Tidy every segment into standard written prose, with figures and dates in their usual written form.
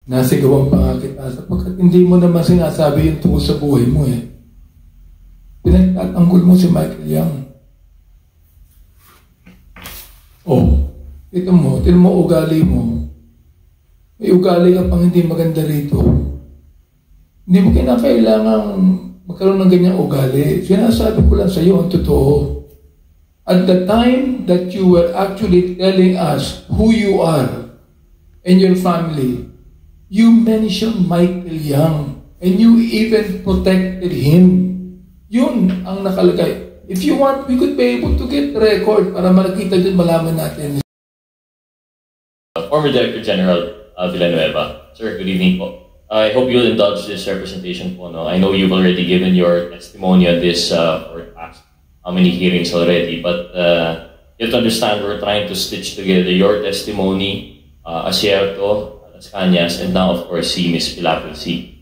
Nasigawan pa nga kita sapagkat hindi mo naman sinasabi yung tungkol sa buhay mo eh. Pinagtatanggol mo si Michael Yang. Oh, ito mo ugali mo. May ugali ka pang hindi maganda rito. Hindi mo kinakailangan magkaroon ng ganyang ugali. Sinasabi ko lang sa iyo ang totoo. At the time that you were actually telling us who you are and your family, you mentioned Michael Yang and you even protected him. Yun ang nakalagay. If you want, we could be able to get the record para makita din, malaman natin. Former Director General Villanueva. Sir, good evening po. I hope you'll indulge this representation po. No? I know you've already given your testimony on this for past how many hearings already, but you have to understand we're trying to stitch together your testimony, Asierto, Las Cañas, and now of course si Ms. Pilapil C.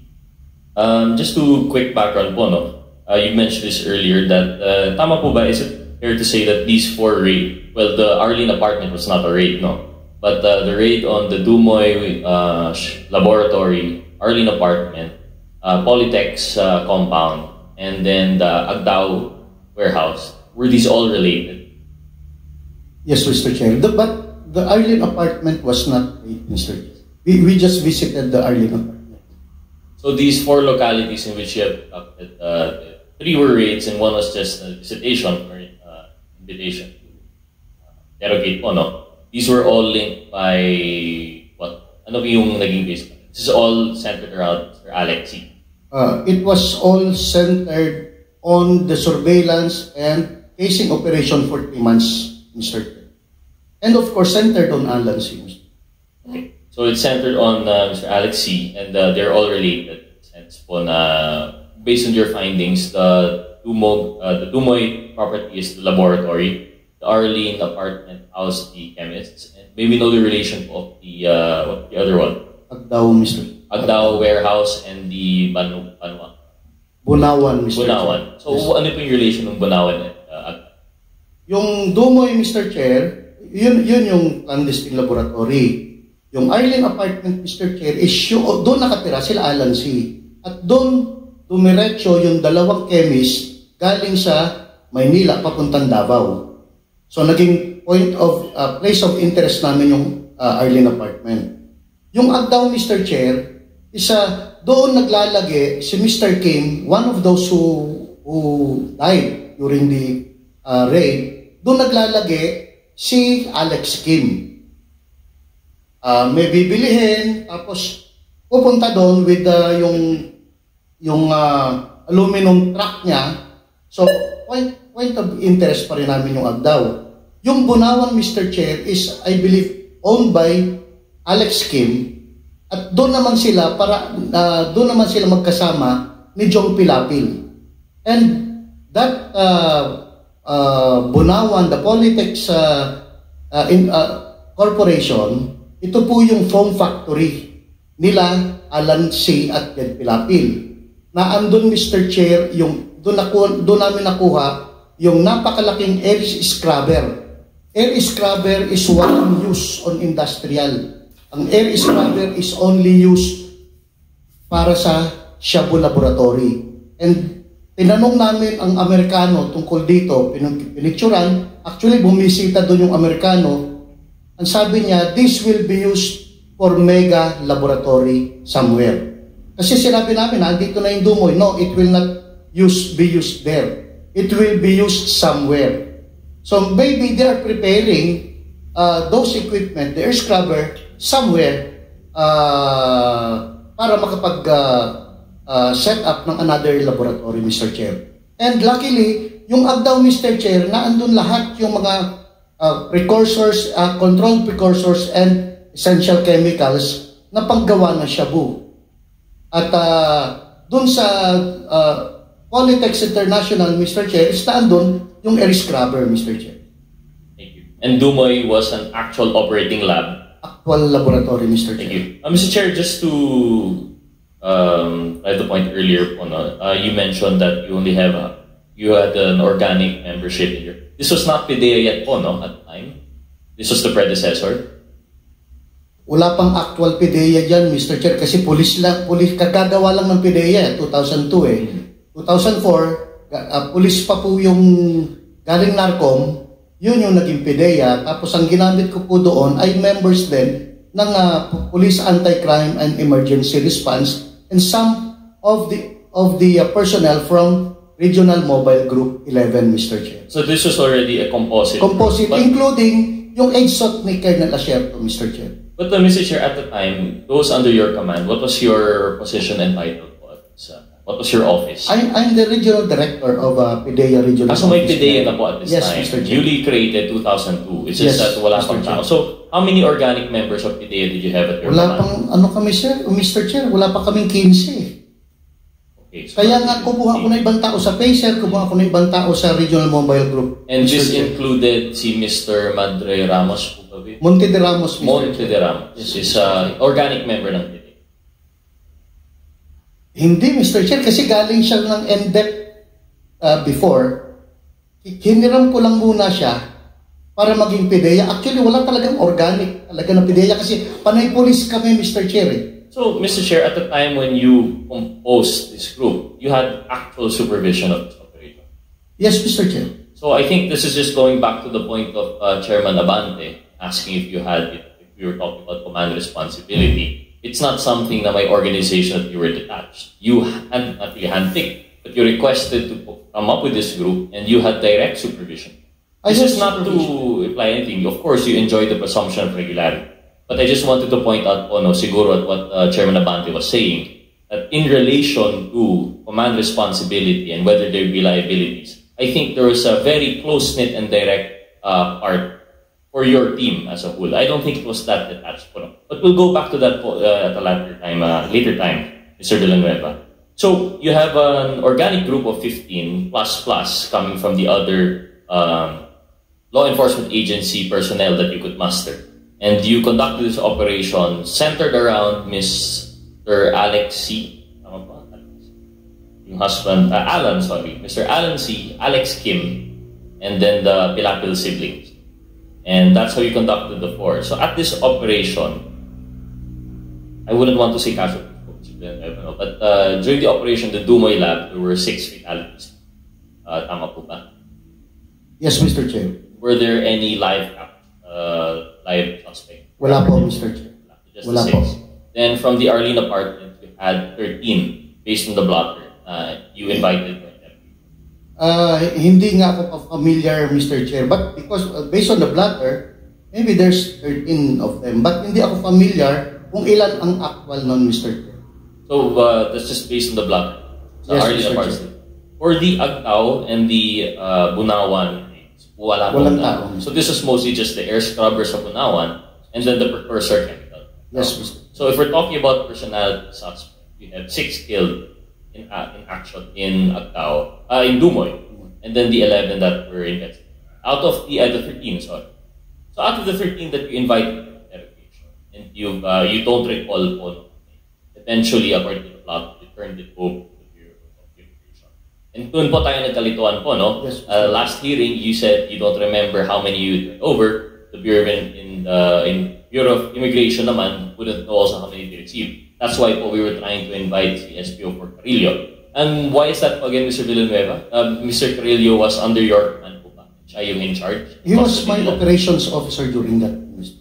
Just to quick background po, no? You mentioned this earlier that tama po ba, is it fair to say that these four raid, well, the Arlene apartment was not a raid, no? But the raid on the Dumoy laboratory, Arlene apartment, Polytech's compound, and then the Agdao warehouse, were these all related? Yes, Mr. Chair. But the Arlene apartment was not raid, Mr. Chair. We just visited the Arlene apartment. So these four localities in which you have conducted, three were raids and one was just a visitation or invitation to derogate po, no? These were all linked by what? Ano yung naging base? This is all centered around Mr. Alex C. It was all centered on the surveillance and casing operation for 3 months, Mr. Chair. And of course, centered on Alan C. Okay. So it's centered on Mr. Alex C. and they're all related. Sense po na based on your findings, the Dumoy property is the laboratory, the Arlene apartment housed the chemists, and maybe know the relation of the what the other one? Agdao, Mr. Agdao warehouse and the Bunawan, Mr. Bunawan. Chair. So yes. Ano po yung relation ng Bunawan at Agdao? Yung Dumoy, Mr. Chair, yun yung clandestine laboratory. Yung Arlene apartment, Mr. Chair, is doon nakatira sila Alan C. At doon dumiretso yung dalawang chemist galing sa Maynila papuntang Davao. So naging place of interest namin yung Arlene apartment. Yung Agdao, Mr. Chair, doon naglalagi si Mr. Kim, one of those who died during the raid. Doon naglalagi si Alex Kim. May bibilihin, tapos pupunta doon with yung aluminum truck niya. So, point of interest pa rin namin yung Agdao. Yung Bunawan, Mr. Chair, is, I believe, owned by Alex Kim. At doon naman sila magkasama ni Jong Pilapil. And that Bunawan, the Polytech's corporation, ito po yung foam factory nila Alan C. at Jed Pilapil. Na andun, Mr. Chair, doon namin nakuha yung napakalaking air scrubber. Air scrubber is one use on industrial. Ang air scrubber is only used para sa Shabu Laboratory. And tinanong namin ang Amerikano tungkol dito, pinicturan, actually bumisita doon yung Amerikano. Ang sabi niya, this will be used for mega laboratory somewhere. Kasi sinabi namin, dito na yung Dumoy. No, it will not be used there. It will be used somewhere. So maybe they are preparing those equipment, the air scrubber, somewhere para makapag set up ng another laboratory, Mr. Chair. And luckily, yung Agdao, Mr. Chair, naandun lahat yung mga precursors, controlled precursors and essential chemicals na panggawa ng shabu. At dun sa Polytech International, Mr. Chair, is naandun yung air scrubber, Mr. Chair. Thank you. And Dumoy was an actual operating lab? Actual laboratory, Mr. Chair. Thank you. Mr. Chair, just to at the point earlier, you mentioned that you had an organic membership in your. This was not PDEA yet po, no, at the time. This was the predecessor. Wala pang actual PDEA dyan, Mr. Chair, kasi pulis, kagagawa lang ng PDEA, 2002 eh. 2004, pulis pa po yung galing NARCOM, yun yung naging PDEA. Tapos ang ginamit ko po doon ay members din ng Police Anti-Crime and Emergency Response and some of the personnel from Regional Mobile Group 11, Mr. Chair. So this was already a composite. Composite, including yung EDSOT ni Colonel Asierto, Mr. Chair. But Mr. Chair, at the time, those under your command, what was your position and title? What was your office? I'm the regional director of PDEA Regional So may Office. PDEA na po at this Yes, time. Mr. Chair. Newly created 2002. It's just Yes, that wala Mr. pang Chair. tao. So how many organic members of PDEA did you have at your Wala command? pang, kami sir, Mr. Chair, wala pa kaming 15. Okay, so Kaya nga, kumuha ko na ibang tao sa PACER, kumuha ko na ibang tao sa Regional Mobile Group. And Mr. this Chair. included si Mr. Madre Ramos po ba? Monte de Ramos, Mr. Monte Chair. de Ramos. This is organic member ng PDEA. Hindi, Mr. Chair, kasi galing siya ng NDEP before. Hiniram ko lang muna siya para maging PDEA. Actually, wala talagang organic talaga na PDEA kasi panay police kami, Mr. Chair. So, Mr. Chair, at the time when you composed this group, you had actual supervision of this operation. Yes, Mr. Chair. So, I think this is just going back to the point of Chairman Abante asking if you were talking about command responsibility. It's not something that my organization that you were detached. You had not really handpicked, but you requested to come up with this group and you had direct supervision. This is not to imply anything. Of course, you enjoy the presumption of regularity. But I just wanted to point out, siguro at what Chairman Abante was saying, that in relation to command responsibility and whether there be liabilities, I think there was a very close-knit and direct part for your team as a whole. I don't think it was that detached. But we'll go back to that at a later time, Mr. Villanueva. So you have an organic group of 15 plus coming from the other law enforcement agency personnel that you could muster. And you conducted this operation centered around Mr. Alex C. Yung husband, Mr. Alan C., Alex Kim, and then the Pilapil siblings. And that's how you conducted the four. So at this operation, I wouldn't want to say casualties, but during the operation, the Dumoy Lab, there were 6 fatalities. Tama po ba? Yes, Mr. Chair. Were there any live suspects? Wala po, Mr. Chair. Just Wala the 6. po. Then from the Arlene apartment, you had 13 based on the blotter. You invited them. Hindi nga ako familiar, Mr. Chair, but because based on the blotter, maybe there's 13 of them, but hindi ako familiar kung ilan ang actual nun, Mr. Chair. So that's just based on the blotter. So Yes, Arlene Mr. apartment. Chair. For the Agtao and the Bunawan, Walang tao. So this is mostly just the air scrubber sa Bunawan and then the precursor chemical. Yes, Mr. So if we're talking about personality suspect, we have 6 killed in action in Agtao, in Dumoy, and then the 11 that were invested. Out of the 13, sorry. So out of the 13 that you invited to interrogation, and you don't recall po, eventually according to the plot, you turned it over to the Bureau of Immigration. And doon po tayo nagkalituan po, no? Yes. Last hearing, you said you don't remember how many you turned over. The Bureau in Bureau of Immigration naman wouldn't know also how many they received. That's why po we were trying to invite the SPO for Carrillo. And why is that again, Mr. Villanueva? Mr. Carrillo was under your command po ba? Siya yung in charge? He was my operations officer during that, Mr.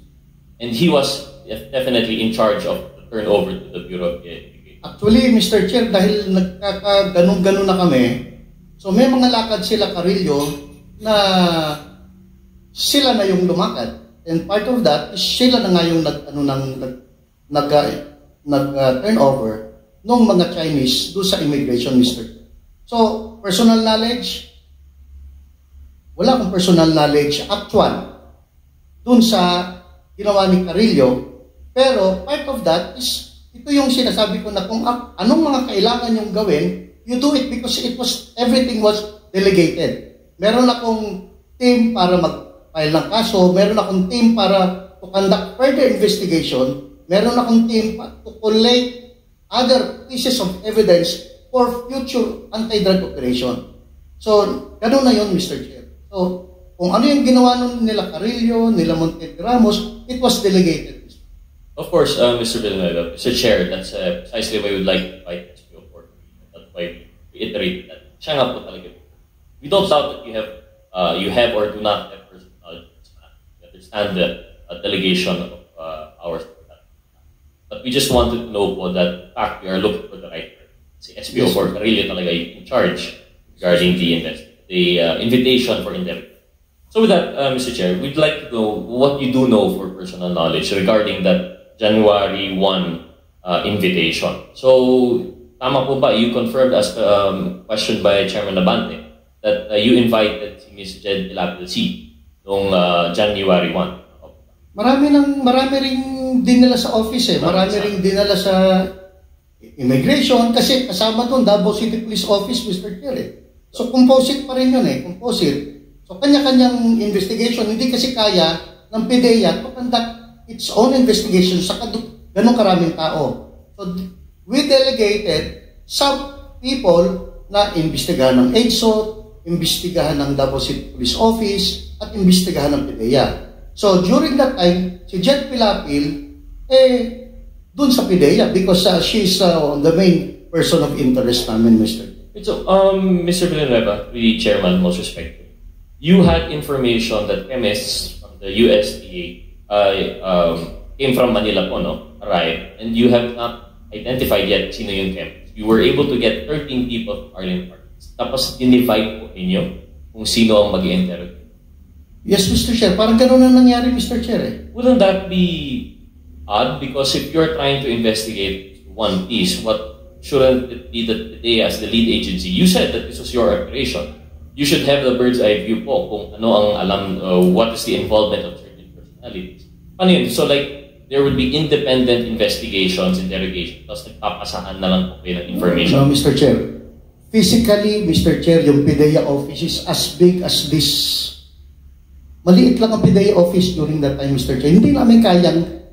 And he was definitely in charge of the turnover to the Bureau of Immigration. Actually, Mr. Chair, dahil nagkakaganong-ganon na kami, so may mga lakad sila Carrillo na sila na yung lumakad. And part of that is sila na nga yung nag-turnover ng mga Chinese doon sa immigration, Mr. So, personal knowledge, wala akong personal knowledge actual doon sa ginawa ni Carrillo. Pero part of that is, ito yung sinasabi ko na kung anong mga kailangan yung gawin, you do it because everything was delegated. Meron akong team para mag-file ng kaso, meron akong team para to conduct further investigation, meron akong team to collect other pieces of evidence for future anti-drug operation. So, ganun na yun, Mr. Chair. So, kung ano yung ginawa nila Carrillo, nila Monte de Ramos, it was delegated. Of course, Mr. Villanueva, Mr. Chair, that's precisely why we would like to invite SPO for. That's why we reiterate that. Siya nga po talaga. We don't doubt that you have or do not have personal knowledge. We understand the delegation of ours. But we just wanted to know po that in fact we are looking for the right person. Si SPO for Carillo talaga in charge regarding the invitation for indemnity. So with that, Mr. Chair, we'd like to know what you do know for personal knowledge regarding that January 1 invitation. So, tama po ba, you confirmed as questioned by Chairman Labante that you invited si Ms. Jed Pilapil C noong January 1. Marami ring dinala sa office eh. Marami ring dinala sa immigration kasi kasama doon Davao City Police Office, Mr. Chair eh. So, composite pa rin yun eh, composite. So, kanya-kanyang investigation, hindi kasi kaya ng PDEA to conduct its own investigation sa ganong karaming tao. So, we delegated some people na imbestigahan ng EDSOT, imbestigahan ng Davao City Police Office, at imbestigahan ng PDEA. So, during that time, si Jed Pilapil, dun sa PDEA because she's the main person of interest namin, Mr. So, Mr. Villanueva, the chairman, most respectful, you had information that chemists from the USDA came from Manila po, no? Arrived, and you have not identified yet sino yung chemist. You were able to get 13 people from Arlen Parks. Tapos, dinivide po ninyo kung sino ang mag-i-interrogate. Yes, Mr. Chair. Parang ganun ang nangyari, Mr. Chair. Eh. Wouldn't that be odd? Because if you're trying to investigate one piece, shouldn't it be that today as the lead agency, you said that this was your operation. You should have the bird's eye view po kung ano ang alam, what is the involvement of certain personalities. Ano yun? So like, there would be independent investigations, interrogations, tapos nagpapasahan na lang po kayo ng information. No, Mr. Chair. Physically, Mr. Chair, yung PDEA office is as big as this. Maliit lang ang PDEA office during that time, Mr. Chair. Hindi namin kayang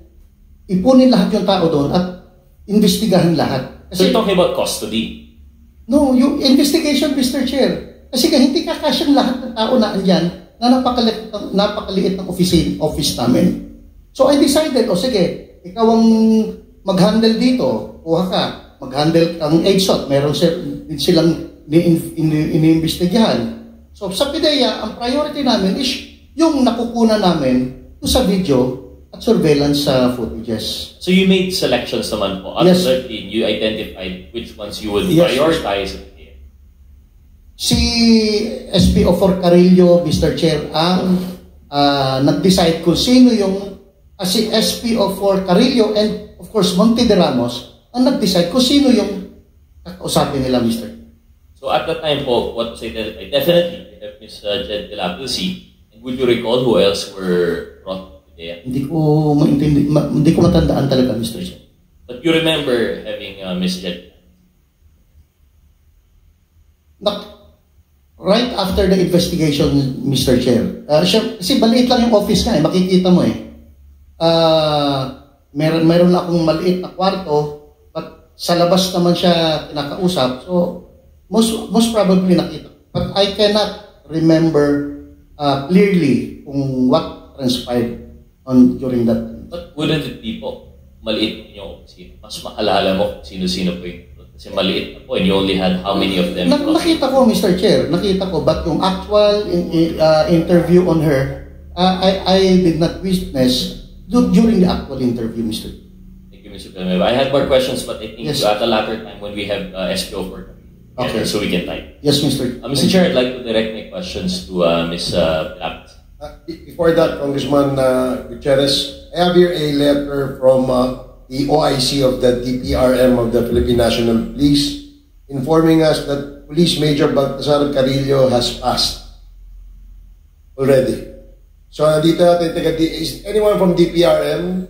ipunin lahat yung tao doon at investigahan lahat. So you're talking about custody? No, yung investigation, Mr. Chair. Kasi hindi kakasyang lahat ng tao na andyan na napakaliit ng office namin. So I decided, sige, ikaw ang mag-handle dito, kuha ka, mag-handle ang EDSOT, meron din silang iniimbestigahan. So sa PDEA, ang priority namin is yung nakukunan namin sa video at surveillance footages. So you made selections naman po. At yes. 13, you identified which ones you would prioritize. Si SPO for Carillo, Mr. Chair, ang nag-decide kung sino yung si SPO for Carillo and of course Monte de Ramos ang nag-decide kung sino yung kakausapin nila, Mr. So at that time po, what was I definitely have Ms. Jed Pilapil C. And would you recall who else were brought to there? Hindi ko matandaan talaga, Mr. Chair. But you remember having Ms. Jed? Right after the investigation, Mr. Chair. Kasi maliit lang yung office nga, makikita mo eh. Meron na akong maliit na kwarto, but sa labas naman siya kinakausap. So, most probably nakita. But I cannot remember clearly kung what transpired during that time. But wouldn't it be po, maliit yung opisina? Mas maalala mo sino-sino po yung kasi maliit na po and you only had how many of them? Nakita ko, Mr. Chair. Nakita ko. But yung actual interview on her, I did not witness during the actual interview, Mr. Thank you, Mr. Villanueva. I had more questions, but I think yes. At a later time when we have SPO for okay. So we can type. Yes, Mr. Mr. Chair, I'd like to direct my questions to Ms. Pilapil. Before that, Congressman Gutierrez, I have here a letter from the OIC of the DPRM of the Philippine National Police informing us that Police Major Baltasar Carillo has passed already. So, dito natin, is anyone from DPRM?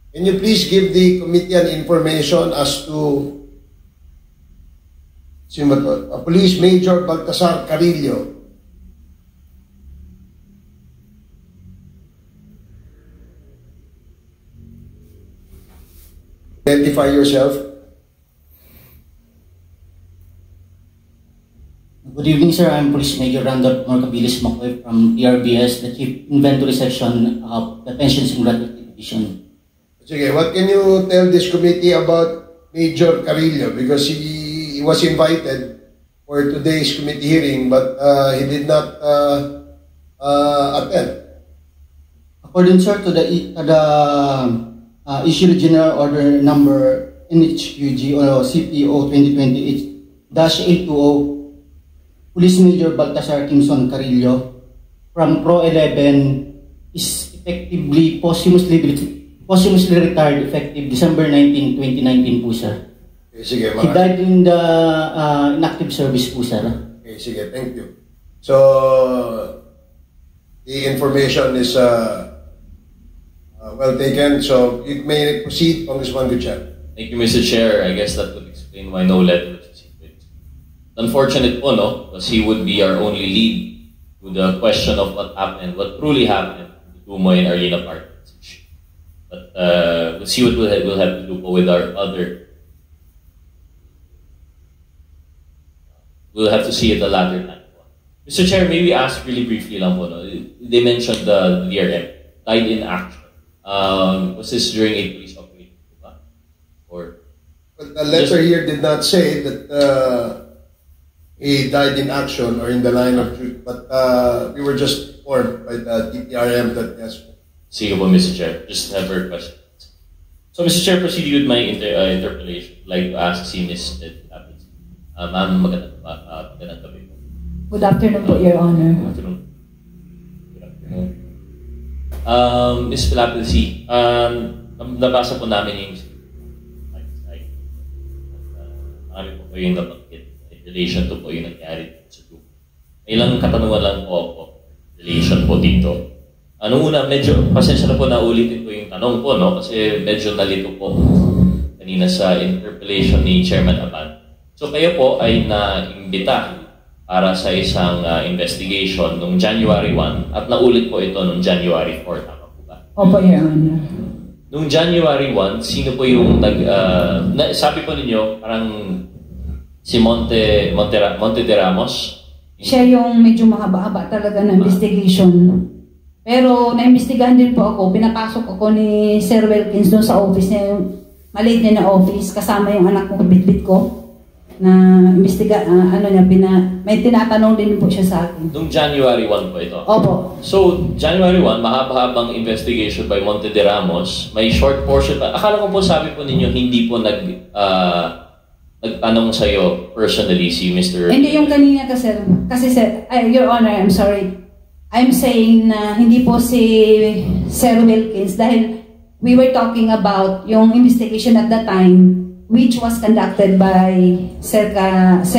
Can you please give the committee an information as to Police Major Baltasar Carillo? Identify yourself. Good evening, sir. I'm Police Major Randolph Morcabilis Macoy from PRBS, the Chief Inventory Section of the Pensions and Gratuity investigation. Sige, what can you tell this committee about Major Carillo? Because he was invited for today's committee hearing, but he did not attend. According, sir, to the issued General Order Number NHQG or CPO 2028-820, Police Major Baltasar Kimson Carillo from Pro 11 is effectively posthumously retired effective December 19, 2019 po, sir. Okay, sige, He died in the inactive service po, sir. Okay, sige, thank you. So, the information is well taken. So, you may proceed, Congressman Gutierrez. Thank you, Mr. Chair. I guess that would explain why no letter was received. Unfortunate po, no? Because he would be our only lead to the question of what happened, what truly happened to Dumoy and Arlene Apartments. But we'll see what we'll have to do po with our other. We'll have to see at a later time po. Mr. Chair, maybe ask really briefly lang po, no? They mentioned the DRM, died in action. Was this during a police operation? Or But the letter here did not say that he died in action or in the line of duty, but we were just informed by the DPRM that yes. sige po, Mr. Chair. Just have her questions. So, Mr. Chair, proceed with my interpellation. I'd like to ask si Ms. Lapis. Ma'am, magandang gabi po. Good afternoon po, Your Honor. Good afternoon. Good afternoon. Ms. Lapis, nabasa po namin yung marami po po yung nabanggit in relation to po yung nangyari sa Duke. May ilang katanungan lang po ako in relation po dito. Una, medyo, pasensya na po na ulitin ko yung tanong po, no? Kasi medyo nalito po kanina sa interpellation ni Chairman Abad. So kayo po ay na-imbita para sa isang investigation noong January 1 at naulit po ito noong January 4, tama po ba? Opo, Your Honor. Noong January 1, sino po yung sabi po ninyo, parang si Monte de Ramos? Siya yung medyo mahaba-haba talaga na investigation. Pero naimbestigahan din po ako. Pinapasok ako ni Sir Wilkins doon sa office niya, yung maliit niya na office, kasama yung anak ko, bitbit ko, na may tinatanong din po siya sa akin. Noong January 1 po ito? Opo. So, January 1, mahaba-habang investigation by Monte de Ramos. May short portion pa. Akala ko po sabi po ninyo, hindi po nagtanong sa'yo personally si Mr. Hindi yung kanina kasi sir, Your Honor, I'm sorry. I'm saying na hindi po si Sir Wilkins dahil we were talking about yung investigation at that time which was conducted by Sir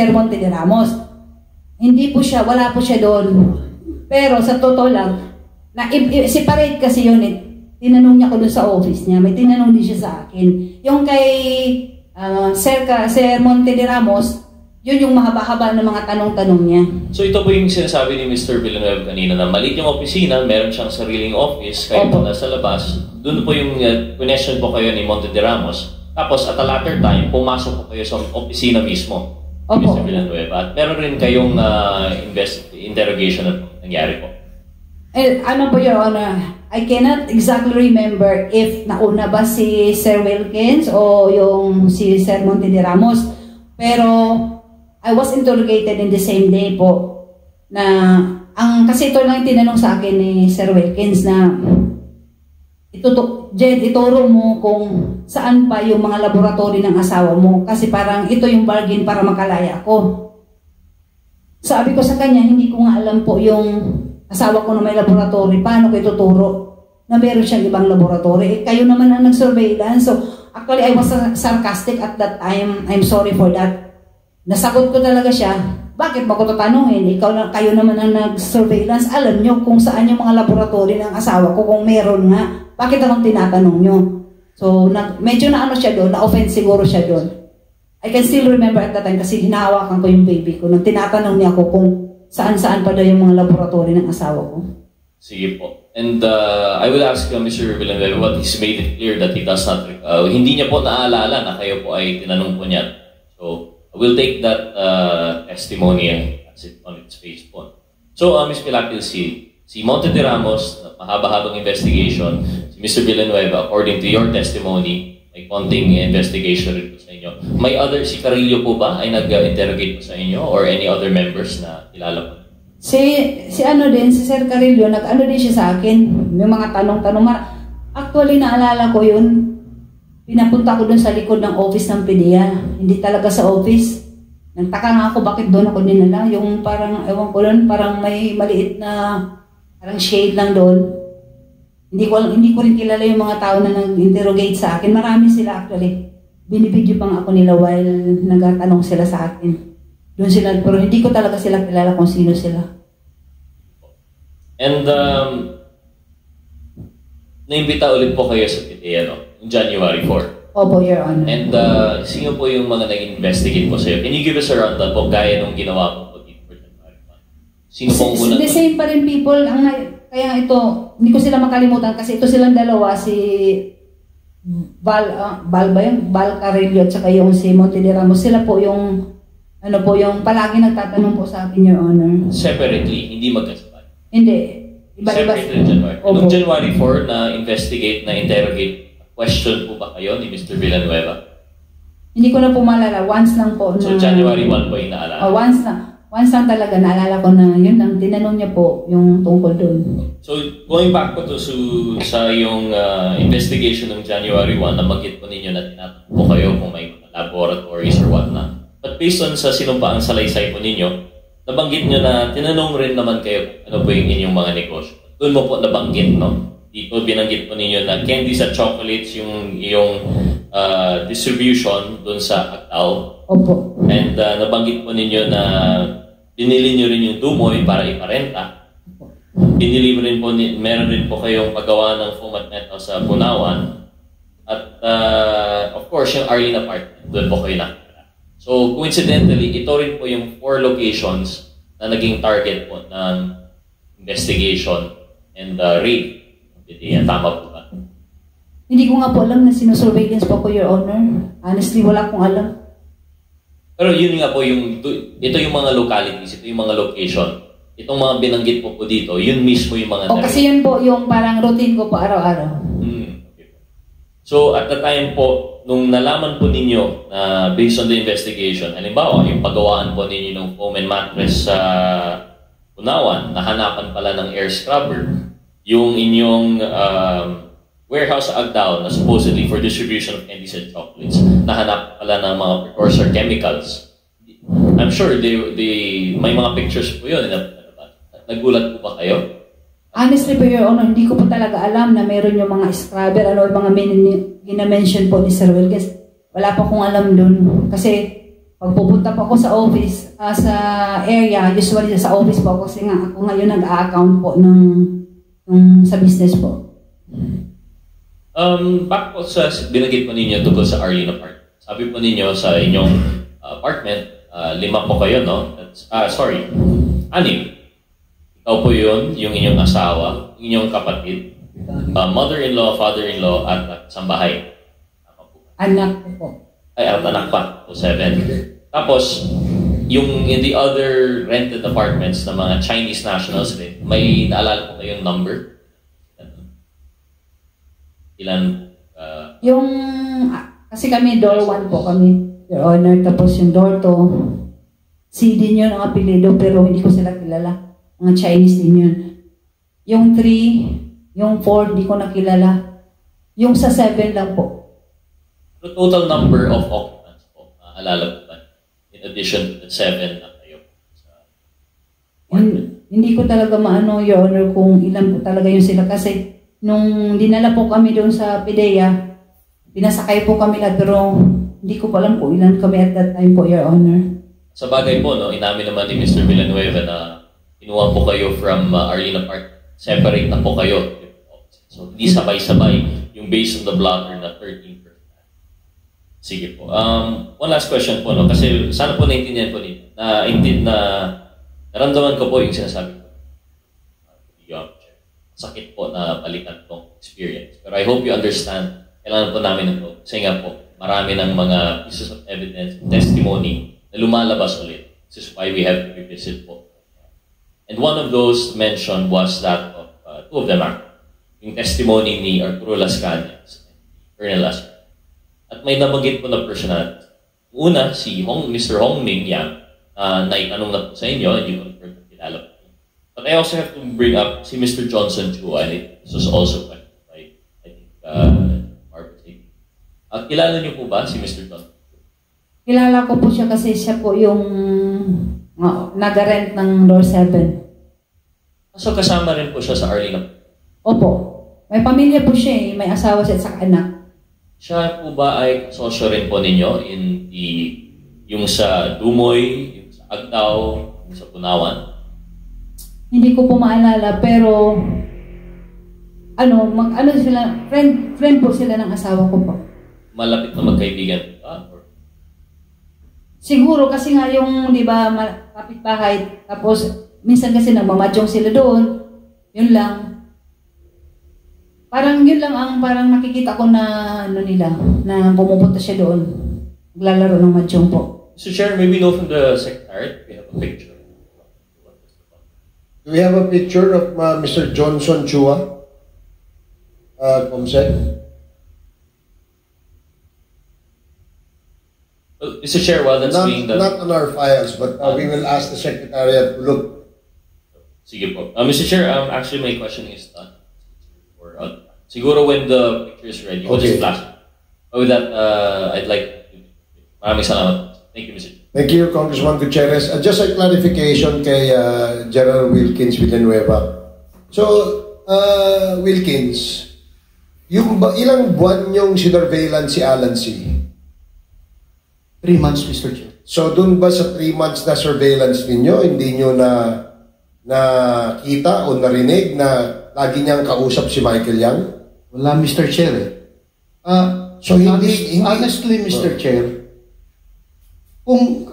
Monte de Ramos. Hindi po siya, wala po siya doon. Pero sa totoo lang, separate kasi yun eh. Tinanong niya ko doon sa office niya. May tinanong din siya sa akin. Yung kay Sir Monte de Ramos, yun yung mahaba-haba ng mga tanong-tanong niya. So ito po yung sinasabi ni Mr. Villanueva kanina na maliit yung opisina, meron siyang sariling office, kayo po nasa labas. Doon po yung connection po kayo ni Monte de Ramos. Tapos at a later time, pumasok po kayo sa opisina mismo ni Mr. Villanueva. At meron rin kayong interrogation na nangyari po. Ano po, Your Honor? I cannot exactly remember if nauna ba si Sir Wilkins o yung si Sir Monte de Ramos. Pero I was interrogated in the same day po na kasi ito lang tinanong sa akin ni Sir Wilkins na ituro mo kung saan pa yung mga laboratory ng asawa mo kasi parang ito yung bargain para makalaya ko. Sabi ko sa kanya, hindi ko nga alam po yung asawa ko na may laboratory, paano ko ituturo na meron siyang ibang laboratory. Kayo naman ang nag-surveillance. So actually I was sarcastic at that time. I'm sorry for that. Nasagot ko talaga siya, bakit mo ko tatanungin? Kayo naman ang nag-surveillance, alam nyo kung saan yung mga laboratory ng asawa ko, kung meron nga, bakit akong tinatanong nyo? So, medyo na ano siya doon, na-offend siguro siya doon. I can still remember at that time kasi hinahawakan ko yung baby ko, nang tinatanong niya ako kung saan-saan pa daw yung mga laboratory ng asawa ko. Sige po. And I will ask Mr. Villanueva what he's made it clear that he does not, hindi niya po naaalala na kayo po ay tinanong po niya. So, we'll take that testimony as it on its face po. So, Ms. Pilapil, si Monte de Ramos, mahaba-habang investigation, si Mr. Villanueva, according to your testimony, may konting investigation rin po sa inyo. May other, si Carillo po ba ay nag-interrogate po sa inyo or any other members na kilala po? Si Sir Carillo, nag-ano din siya sa akin, may mga tanong-tanong. Actually, naalala ko yun, pinapunta ko dun sa likod ng office ng PDEA, hindi talaga sa office. Nagtaka nga ako bakit doon ako dinala, yung parang, ewan ko doon, parang may maliit na, parang shade lang doon. Hindi ko rin kilala yung mga tao na nag-interrogate sa akin. Marami sila actually. Binibidyo pang ako nila while nagtatanong sila sa akin. Doon sila, pero hindi ko talaga sila kilala kung sino sila. And naimbita ulit po kayo sa PDEA, no? January 4. Opo, Your Honor. And sino po yung mga nag-investigate po sa'yo? Can you give us a rundown po gaya nung ginawa po po dito for January 1? Sino pong unang? The same pa rin people. Kaya ito, hindi ko sila makalimutan kasi ito silang dalawa, si Val Carillo at saka yung si Monte de Ramos. Sila po yung yung palagi nagtatanong po sa akin, Your Honor. Separately, hindi magkasabay? Hindi. Iba-iba. Separately January. Noong January 4 na investigate, na interrogate, question po ba kayo ni Mr. Villanueva? Hindi ko na po maalala. Once lang po. So January 1 po yung naalala? Once lang talaga, naalala ko na yun lang, tinanong niya po yung tungkol doon. So, going back po to sa yung investigation ng January 1, nabanggit po ninyo na tinatanong po kayo kung may laboratories or whatnot. But based on sa sinumpaang salaysay po ninyo, nabanggit nyo na tinanong rin naman kayo ano po yung inyong mga negosyo. Doon mo po nabanggit, no? Dito binanggit po ninyo na candies at chocolates yung distribution doon sa Actal. Opo. And nabanggit po ninyo na binili nyo rin yung Dumoy para iparenta. Binili rin po, meron rin po kayong paggawa ng foam at metal sa Bunawan. At of course, yung Arlene apartment, doon po kayo nakita. So coincidentally, ito rin po yung 4 locations na naging target po ng investigation and raid. Tama po ba? Hindi ko nga po alam na sinusurveillance po ko, Your Honor. Honestly, wala akong alam. Pero yun nga po, ito yung mga localities, ito yung mga location. Itong mga binanggit po dito, yun mismo yung mga... Kasi yun po yung parang routine ko po araw-araw. Okay. So at the time po, nung nalaman po ninyo na based on the investigation, halimbawa, yung paggawaan po ninyo ng foam and mattress sa Bunawan, nahanapan pala ng air scrubber, yung inyong warehouse sa Agdao na supposedly for distribution of candies and chocolates, nahanap pala ng mga precursor chemicals. I'm sure may mga pictures po yun. Nagulat po ba kayo? Honestly po, Your Honor, hindi ko po talaga alam na meron yung mga scrubber, yung mga gina-mention po ni Sir Wilkes. Wala pa akong alam dun. Kasi pag pupunta po ako sa office, sa area, usually sa office po ako kasi nga ako ngayon nag-a-account po sa business po. Back po sa binanggit po ninyo tungkol sa Arlene apartment. Sabi po ninyo sa inyong apartment, 5 po kayo, no? 6. Ikaw po yun, yung inyong asawa, inyong kapatid, mother-in-law, father-in-law, at sambahay. Anak po. Ay, at anak pa. So 7. Tapos, yung in the other rented apartments na mga Chinese nationals rin, may naalala po kayong number? Ilan? Kasi kami, door 1 po kami, Your Honor. Tapos yung door 2, CD yun ang apelido, pero hindi ko sila kilala. Mga Chinese din yun. Yung 3, yung 4, hindi ko nakilala. Yung sa 7 lang po. The total number of occupants po, alala po ba? In addition to the 7 na kayo. Hindi ko talaga maano, Your Honor, kung ilan po talaga yun sila. Kasi nung dinala po kami doon sa PDEA, pinasakay po kami lahat, pero hindi ko pa alam kung ilan kami at that time po, Your Honor. Sa bagay po, no, inamin naman ni Mr. Villanueva na kinuha po kayo from Arlene Park. Separate na po kayo. So, hindi sabay-sabay yung based on the blotter na 13%. Sige po. One last question po, no? Kasi sana po naintindihan po ninyo. Naramdaman ko po yung sinasabi ko. Sakit po na balikan tong experience. Pero I hope you understand. Kailangan po namin ito. Kasi nga po, marami ng mga pieces of evidence, testimony na lumalabas ulit. This is why we have to revisit po. And one of those mentioned was that of, 2 of them are yung testimony ni Arturo Las Cañas, Colonel Las Cañas. At may nabanggit po na personality. Una, si Mr. Hong Ming Yang, naitanong na po sa inyo, and you confirmed na kilala po. But I also have to bring up si Mr. Johnson Chua, and this was also questioned by, I think, Barbara Tate. Kilala niyo po ba si Mr. Johnson Chua? Kilala ko po siya kasi siya po yung nag-rent ng Door 7. So kasama rin po siya sa Arlene? Opo. May pamilya po siya may asawa siya at saka anak. Siya po ba ay kasosyo rin po ninyo yung sa Dumoy, yung sa Agdao, yung sa Punawan? Hindi ko po maalala, pero sila, friend po sila ng asawa ko po. Malapit na magkaibigan ba? Siguro kasi nga yung, di ba, kapitbahay, tapos minsan kasi nagmamadyong sila doon, yun lang. Parang yun lang ang parang nakikita ko na na pumupunta siya doon. Naglalaro ng madyong po. Mr. Chair, maybe know from the Secretariat, we have a picture. Do we have a picture of Mr. Johnson Chua? Comsec? Well, Mr. Chair, while that's being done... Not on our files, but we will ask the Secretariat to look. Sige po. Mr. Chair, actually my question is done. Siguro when the picture is ready, we'll just flash it. With that, I'd like to... Maraming salamat. Thank you, Mr. Chair. Thank you, Congressman Gutierrez. Just a clarification kay General Wilkins Villanueva. So, Wilkins, ilang buwan yung sinurveillance si Alan C? 3 months, Mr. Chair. So, dun ba sa 3 months na surveillance ninyo, hindi nyo nakita o narinig na lagi niyang kausap si Michael Yang? Wala, Mr. Chair. So, hindi honestly, Mr. Chair, kung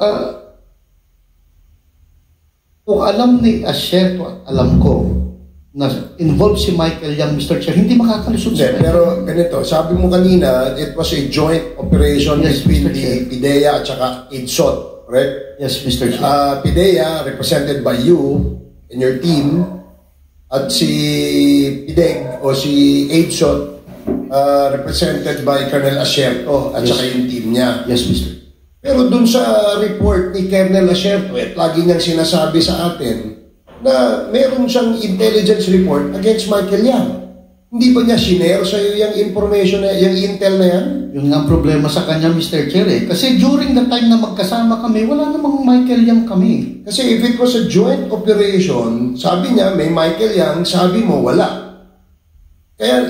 alam ni Asherto at alam ko na involved si Michael Yang, Mr. Chair, hindi makakalusot siya. Pero ganito, sabi mo kanina, it was a joint operation between the PIDEA at saka IDSOT, correct? Yes, Mr. Chair. PIDEA, represented by you and your team, at si PIDEG o si IDSOT, represented by Colonel Asherto at saka yung team niya. Yes, Mr. Pero dun sa report ni Colonel Asherto, lagi niyang sinasabi sa atin na meron siyang intelligence report against Michael Yang. Hindi ba niya shinare sa'yo yung information na, yung intel na yan? Yun nga ang problema sa kanya, Mr. Chair. Kasi during the time na magkasama kami, wala namang Michael Yang kami. Kasi if it was a joint operation, sabi niya may Michael Yang, sabi mo wala. Kaya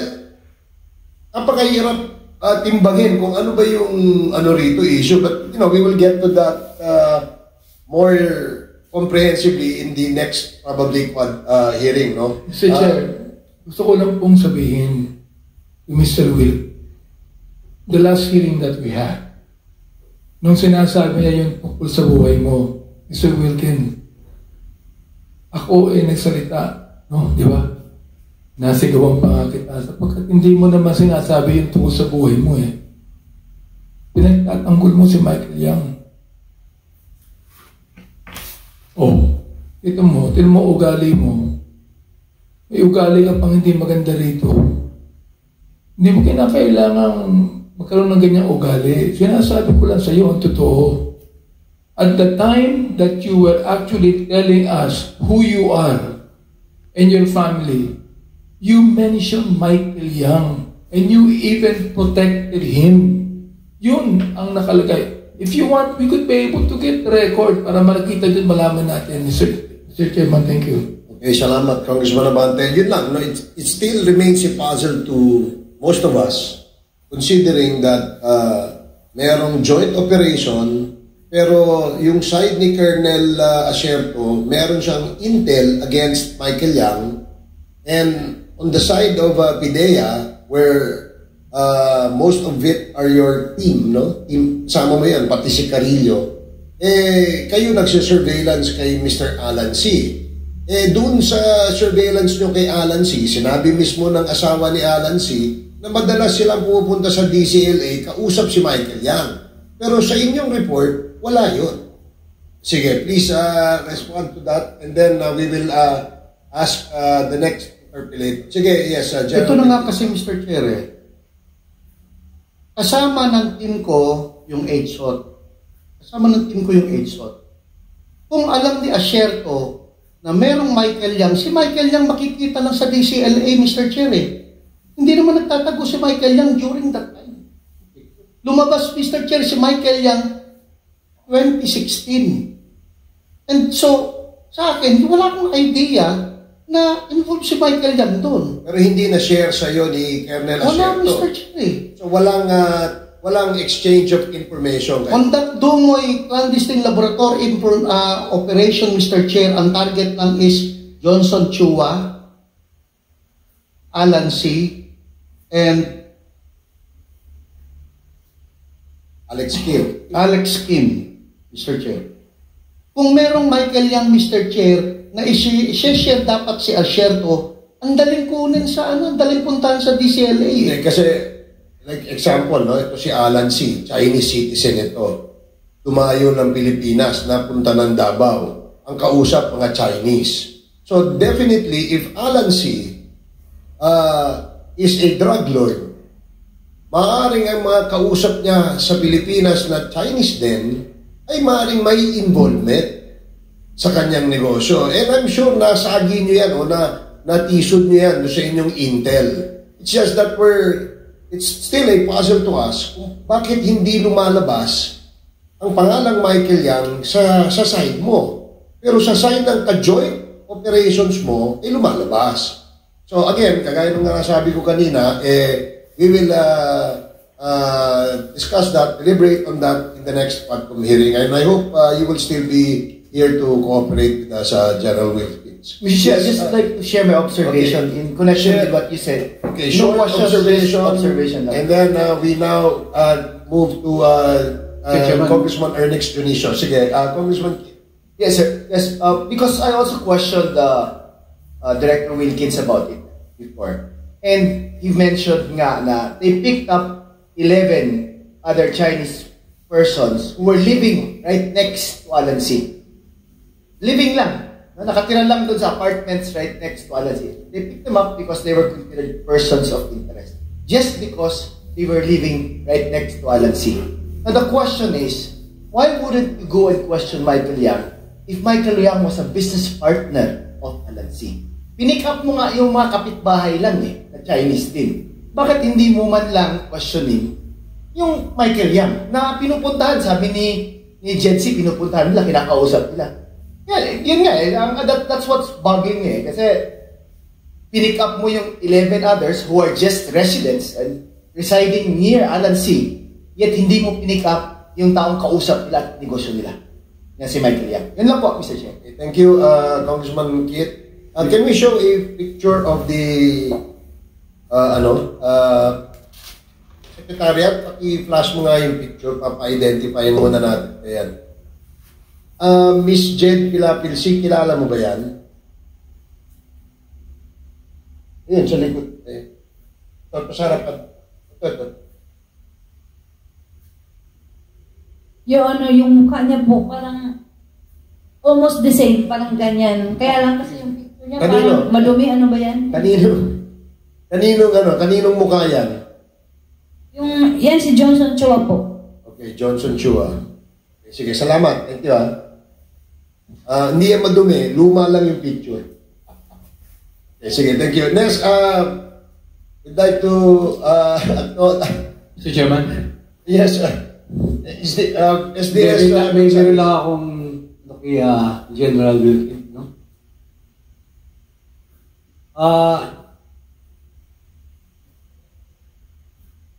napakahirap timbangin kung ano ba yung rito issue, but we will get to that more comprehensively in the next probably hearing, no? Mr. Chair, gusto ko lang pong sabihin to Mr. Will, the last hearing that we had, nung sinasabi niya yung tungkol sa buhay mo, Mr. Wilkin, ako nagsalita, no? Di ba? Nasigawan pa nga kita sapagkat hindi mo naman sinasabi yung tungkol sa buhay mo Pinagtatanggol mo si Michael Yang. Ito mo ugali mo. May ugali ka pang hindi maganda rito. Hindi mo kinakailangan magkaroon ng ganyang ugali. Sinasabi ko lang sa iyo ang totoo. At the time that you were actually telling us who you are and your family, you mentioned Michael Yang and you even protected him. Yun ang nakalagay. If you want, we could be able to get the record para makita dun, malaman natin. Mr. Chairman, thank you. Okay, salamat, Congressman Abante. Yun lang, no? It still remains a puzzle to most of us, considering that mayroong joint operation, pero yung side ni Colonel Asherto, meron siyang intel against Michael Yang, and on the side of PIDEA, where most of it are your team, no? Sama mo yan, pati si Carillo. Kayo nagsisurveillance kay Mr. Alan C. Doon sa surveillance nyo kay Alan C, sinabi mismo ng asawa ni Alan C na madalas silang pupunta sa DCLA, kausap si Michael Yang. Pero sa inyong report, wala yun. Sige, please respond to that, and then we will ask the next interpolate. Sige, yes, Ito na nga kasi, Mr. Chair, kasama ng team ko yung HSOT. Kung alam ni Asierto na merong Michael Yang, si Michael Yang makikita lang sa DCLA, Mr. Chair. Hindi naman nagtatago si Michael Yang during that time. Lumabas, Mr. Chair, si Michael Yang 2016. And so, sa akin, wala akong idea na involved si Michael Yang doon. Pero hindi na-share sa'yo ni Colonel Asierto. Wala, Mr. Chair. So walang exchange of information. On that Dumoy clandestine laboratory operation, Mr. Chair, ang target lang is Johnson Chua, Alan C., and Alex Kim, Mr. Chair. Kung merong Michael Yang, Mr. Chair, na i-share dapat si Asierto, ang daling kunin sa ang daling puntahan sa DCLA. Kasi, like example, no, ito si Alan C., Chinese citizen ito. Tumayo ng Pilipinas, napunta ng Davao. Ang kausap, mga Chinese. So definitely, if Alan C. Is a drug lord, maaaring ang mga kausap niya sa Pilipinas na Chinese din, ay maaaring may involvement sa kanyang negosyo. And I'm sure nasagi nyo yan o natisod nyo yan sa inyong intel. It's just that it's still a puzzle to us kung bakit hindi lumalabas ang pangalang Michael Yang sa side mo. Pero sa side ng ka-joint operations mo, ay lumalabas. So again, kagaya nung nasabi ko kanina, we will discuss that, deliberate on that in the next Quadcom hearing. And I hope you will still be here to cooperate with us, General Wilkins. Mr. Chair, I'd just like to share my observation in connection with what you said. Okay, short observation. And then we now move to Congressman Ernest Dionisio. Sige, Congressman. Yes, sir. Yes, because I also questioned Director Wilkins about it before. And he mentioned nga na they picked up 11 other Chinese persons who were living right next to Alan C. Living lang. Nakatira lang doon sa apartments right next to Alan C. They picked them up because they were considered persons of interest. Just because they were living right next to Alan C. Now the question is, why wouldn't you go and question Michael Yang if Michael Yang was a business partner of Alan C? Pinick up mo nga yung mga kapitbahay lang na Chinese din. Bakit hindi mo man lang questioning yung Michael Yang na pinupuntahan, sabi ni Jetsi, pinupuntahan nila, kinakausap nila. Yeah, yun nga that's what's bugging me kasi pinick up mo yung 11 others who are just residents and residing near Alan C. Yet hindi mo pinick up yung taong kausap nila at negosyo nila. Yan si Michael Yang. Yan lang po, Mr. Chair. Okay, thank you, Congressman Kit. Can we show a picture of the Secretariat? Paki-flash mo nga yung picture, papa-identify muna natin. Ayan. Miss Jed Pilapilsi, kilala mo ba yan? Ayan, sa likod. Ito, pasarapan. Ito. Yung mukha niya po, parang almost the same, parang ganyan. Kaya lang kasi yung picture niya, parang madumi, ano ba yan? Kaninong mukha yan? Yan si Johnson Chua po. Okay, Johnson Chua. Okay, sige, salamat. Thank you, hindi yan madumi, luma lang yung picture. Okay, sige, thank you. Next, we'd like to, Mr. Chairman? yes, SDS. Meron lang akong kay General Wilkins, no?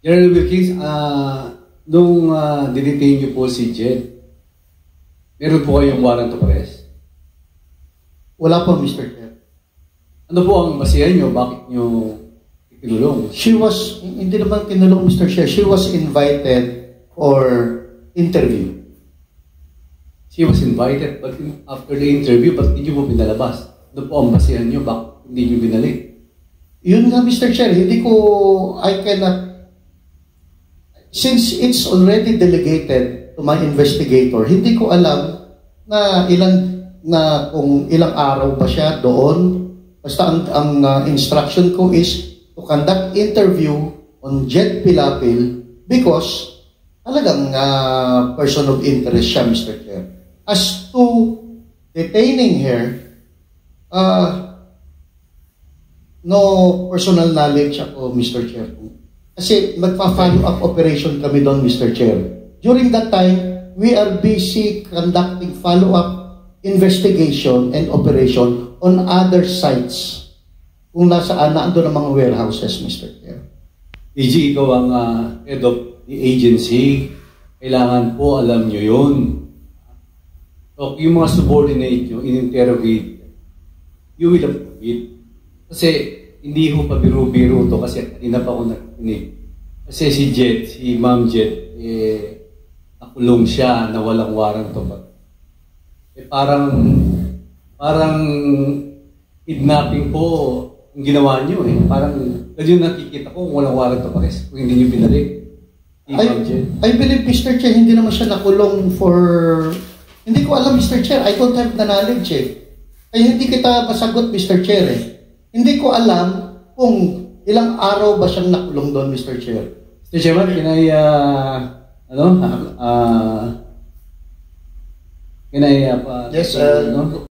General Wilkins, nung dinetain niyo po si Jed, meron po kayong warrant of arrest? Wala po, Mr. Chair. Ano po ang basihan niyo? Bakit niyo kinulong? Hindi naman kinulong, Mr. Chair. She was invited for interview. She was invited, but after the interview, ba't hindi niyo po pinalabas? Ano po ang basihan niyo? Bakit hindi niyo binalik? Yun nga, Mr. Chair. Since it's already delegated to my investigator, hindi ko alam na kung ilang araw ba siya doon Basta ang instruction ko is to conduct interview on Jed Pilapil because talagang person of interest siya, Mr. Chair. As to detaining her, no personal knowledge ako, Mr. Chair. Kasi magpa-follow up operation kami doon, Mr. Chair. During that time, we are busy conducting follow-up investigation and operation on other sites kung nasaan na ando ng mga warehouses, Mr. Chair. EG, ikaw ang head of the agency. Kailangan po alam nyo yun. So, yung mga subordinate nyo, in-interrogate, you will approve it. Kasi, hindi ho pa biro-biro to kasi kanina pa ako nakikinig. Kasi si Jet, si Ma'am Jet, nakulong siya na walang warrant of arrest. Parang kidnapping po ang ginawa nyo eh. Parang, yun nakikita ko walang warrant of arrest kung hindi nyo binalik. I believe, Mr. Chair, hindi naman siya nakulong for... Hindi ko alam, Mr. Chair. I don't have the knowledge eh. Kaya hindi kita masagot, Mr. Chair eh. Hindi ko alam kung ilang araw ba siyang nakulong doon, Mr. Chair. Mr. Chairman, can I Yes,